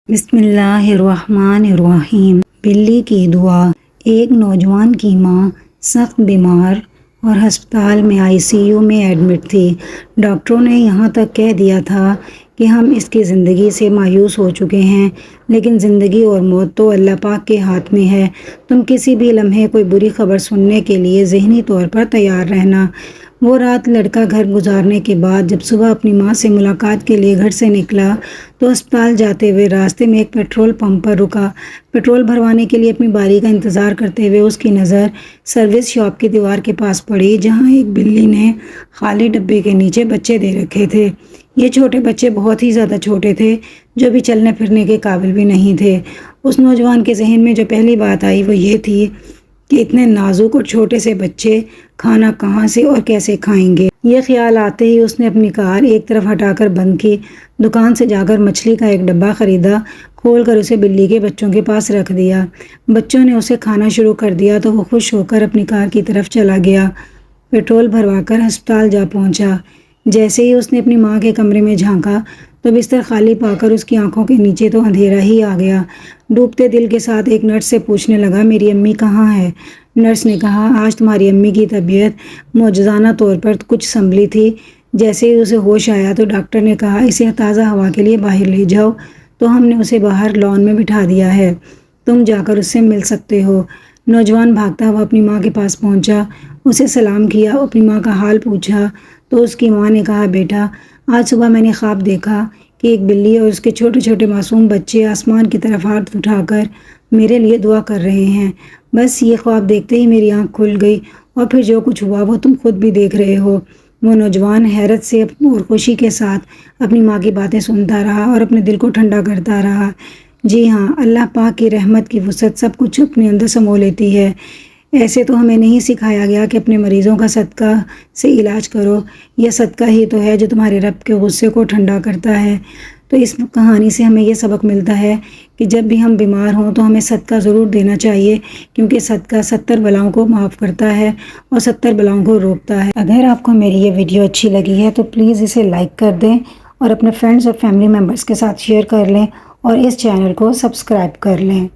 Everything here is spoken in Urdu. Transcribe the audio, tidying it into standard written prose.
بسم اللہ الرحمن الرحیم۔ بلی کی دعا۔ ایک نوجوان کی ماں سخت بیمار اور ہسپتال میں ICU میں ایڈمٹ تھی۔ ڈاکٹروں نے یہاں تک کہہ دیا تھا کہ ہم اس کی زندگی سے مایوس ہو چکے ہیں، لیکن زندگی اور موت تو اللہ پاک کے ہاتھ میں ہے۔ تم کسی بھی لمحے کوئی بری خبر سننے کے لیے ذہنی طور پر تیار رہنا۔ وہ رات لڑکا گھر گزارنے کے بعد جب صبح اپنی ماں سے ملاقات کے لیے گھر سے نکلا تو ہسپتال جاتے ہوئے راستے میں ایک پیٹرول پمپ پر رکا۔ پیٹرول بھروانے کے لیے اپنی باری کا انتظار کرتے ہوئے اس کی نظر سروس شاپ کی دیوار کے پاس پڑی، جہاں ایک بلی نے خالی ڈبے کے نیچے بچے دے رکھے تھے۔ یہ چھوٹے بچے بہت ہی زیادہ چھوٹے تھے، جو ابھی چلنے پھرنے کے قابل بھی نہیں تھے۔ اس نوجوان کے ذہن میں جو پہلی بات آئی وہ یہ تھی کہ اتنے نازک اور چھوٹے سے بچے کھانا کہاں سے اور کیسے کھائیں گے۔ یہ خیال آتے ہی اس نے اپنی کار ایک طرف ہٹا کر بند کی، دکان سے جا کر مچھلی کا ایک ڈبہ خریدا، کھول کر اسے بلی کے بچوں کے پاس رکھ دیا۔ بچوں نے اسے کھانا شروع کر دیا تو وہ خوش ہو کر اپنی کار کی طرف چلا گیا۔ پیٹرول بھروا کر ہسپتال جا پہنچا۔ جیسے ہی اس نے اپنی ماں کے کمرے میں جھانکا تو بستر خالی پا کر اس کی آنکھوں کے نیچے تو اندھیرا ہی آ گیا۔ ڈوبتے دل کے ساتھ ایک نرس سے پوچھنے لگا، میری امی کہاں ہے؟ نرس نے کہا، آج تمہاری امی کی طبیعت معجزانہ طور پر کچھ سنبھلی تھی۔ جیسے ہی اسے ہوش آیا تو ڈاکٹر نے کہا، اسے تازہ ہوا کے لیے باہر لے جاؤ۔ تو ہم نے اسے باہر لان میں بٹھا دیا ہے، تم جا کر اس سے مل سکتے ہو۔ نوجوان بھاگتا ہوا اپنی ماں کے پاس پہنچا، اسے سلام کیا، اپنی ماں کا حال پوچھا تو اس کی ماں نے کہا، بیٹا آج صبح میں نے خواب دیکھا کہ ایک بلی اور اس کے چھوٹے چھوٹے معصوم بچے آسمان کی طرف ہاتھ اٹھا کر میرے لیے دعا کر رہے ہیں۔ بس یہ خواب دیکھتے ہی میری آنکھ کھل گئی اور پھر جو کچھ ہوا وہ تم خود بھی دیکھ رہے ہو۔ وہ نوجوان حیرت سے اور خوشی کے ساتھ اپنی ماں کی باتیں سنتا رہا اور اپنے دل کو ٹھنڈا کرتا رہا۔ جی ہاں، اللہ پاک کی رحمت کی وسعت سب کچھ اپنے اندر سمو لیتی ہے۔ ایسے تو ہمیں نہیں سکھایا گیا کہ اپنے مریضوں کا صدقہ سے علاج کرو، یہ صدقہ ہی تو ہے جو تمہارے رب کے غصے کو ٹھنڈا کرتا ہے۔ تو اس کہانی سے ہمیں یہ سبق ملتا ہے کہ جب بھی ہم بیمار ہوں تو ہمیں صدقہ ضرور دینا چاہیے، کیونکہ صدقہ 70 بلاؤں کو معاف کرتا ہے اور 70 بلاؤں کو روکتا ہے۔ اگر آپ کو میری یہ ویڈیو اچھی لگی ہے تو پلیز اسے لائک کر دیں اور اپنے فرینڈز اور فیملی ممبرز کے ساتھ شیئر کر لیں اور اس چینل کو سبسکرائب کر لیں۔